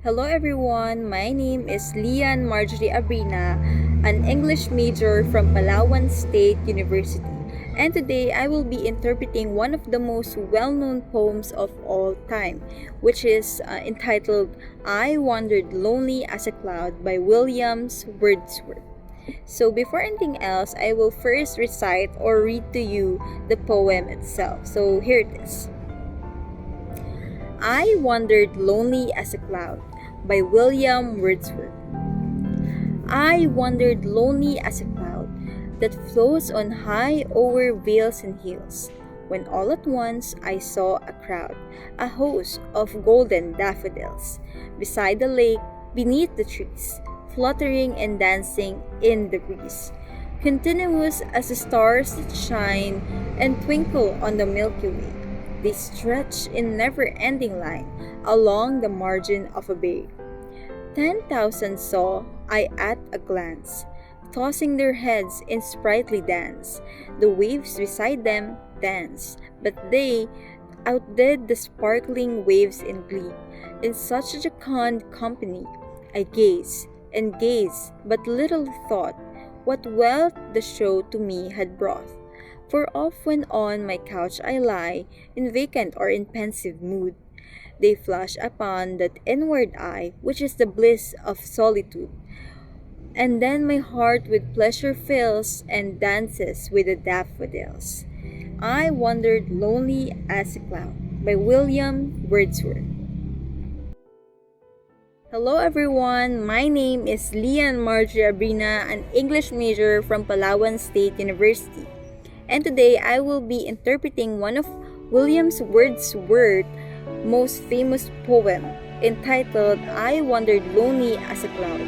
Hello everyone, my name is Lian Marjorie Abrina, an English major from Palawan State University. And today I will be interpreting one of the most well-known poems of all time, which is entitled I Wandered Lonely as a Cloud by Wordsworth. So before anything else, I will first recite or read to you the poem itself. So here it is. I Wandered Lonely as a Cloud by Wordsworth. I wandered lonely as a cloud that floats on high over vales and hills, when all at once I saw a crowd, a host of golden daffodils, beside the lake, beneath the trees, fluttering and dancing in the breeze, continuous as the stars that shine and twinkle on the Milky Way. They stretch in never-ending line along the margin of a bay. 10,000 saw I at a glance, tossing their heads in sprightly dance. The waves beside them dance, but they outdid the sparkling waves in glee. In such a jocund company, I gaze and gaze, but little thought what wealth the show to me had brought. For oft when on my couch I lie, in vacant or in pensive mood, they flash upon that inward eye, which is the bliss of solitude. And then my heart with pleasure fills, and dances with the daffodils. I wandered lonely as a cloud by Wordsworth. Hello everyone, my name is Lian Marjorie Abrina, an English major from Palawan State University. And today I will be interpreting one of Wordsworth's most famous poem entitled I Wandered Lonely as a Cloud.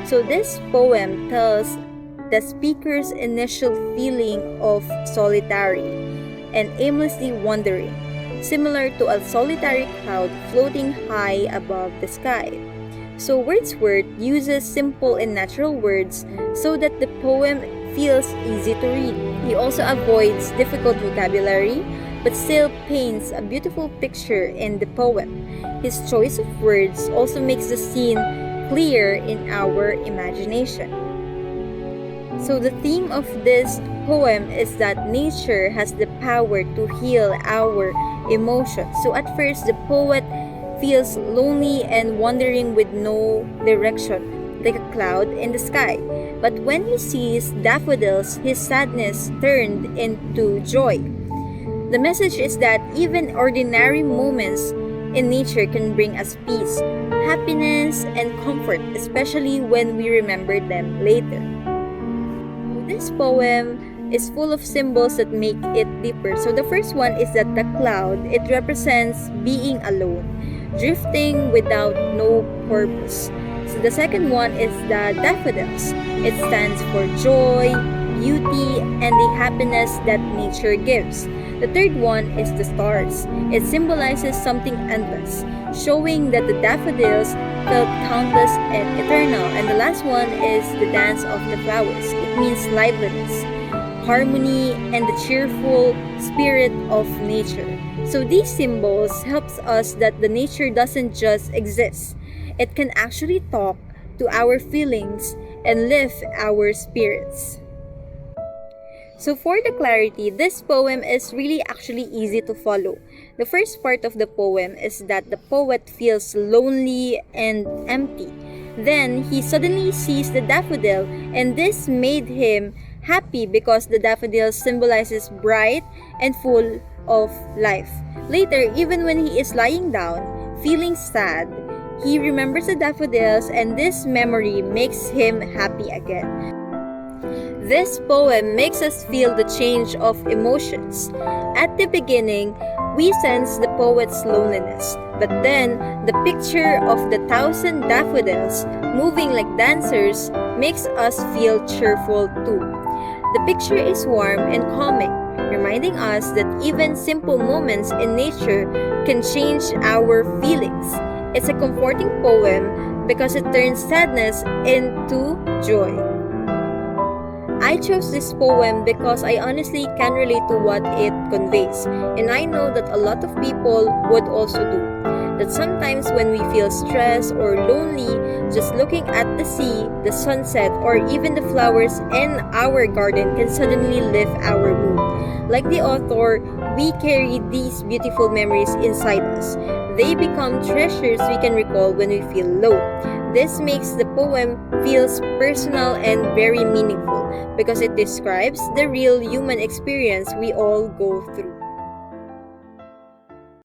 So this poem tells the speaker's initial feeling of solitary and aimlessly wandering, similar to a solitary cloud floating high above the sky. So Wordsworth uses simple and natural words so that the poem feels easy to read. He also avoids difficult vocabulary but still paints a beautiful picture in the poem. His choice of words also makes the scene clear in our imagination. So the theme of this poem is that nature has the power to heal our emotions. So at first, the poet feels lonely and wandering with no direction, like a cloud in the sky. But when he sees daffodils, his sadness turned into joy. The message is that even ordinary moments in nature can bring us peace, happiness, and comfort, especially when we remember them later. This poem is full of symbols that make it deeper. So the first one is that the cloud, it represents being alone, drifting without no purpose. So the second one is the daffodils. It stands for joy, beauty, and the happiness that nature gives. The third one is the stars. It symbolizes something endless, showing that the daffodils felt countless and eternal. And the last one is the dance of the flowers. It means liveliness, harmony, and the cheerful spirit of nature. So these symbols helps us that the nature doesn't just exist. It can actually talk to our feelings and lift our spirits. So for the clarity, this poem is really actually easy to follow. The first part of the poem is that the poet feels lonely and empty. Then he suddenly sees the daffodil, and this made him happy because the daffodil symbolizes bright and full of life. Later, even when he is lying down, feeling sad, he remembers the daffodils, and this memory makes him happy again. This poem makes us feel the change of emotions. At the beginning, we sense the poet's loneliness, but then the picture of the 1,000 daffodils moving like dancers makes us feel cheerful too. The picture is warm and calming, reminding us that even simple moments in nature can change our feelings. It's a comforting poem because it turns sadness into joy. I chose this poem because I honestly can relate to what it conveys, and I know that a lot of people would also do. that sometimes when we feel stressed or lonely, just looking at the sea, the sunset, or even the flowers in our garden can suddenly lift our mood. Like the author, we carry these beautiful memories inside us. They become treasures we can recall when we feel low. This makes the poem feels personal and very meaningful because it describes the real human experience we all go through.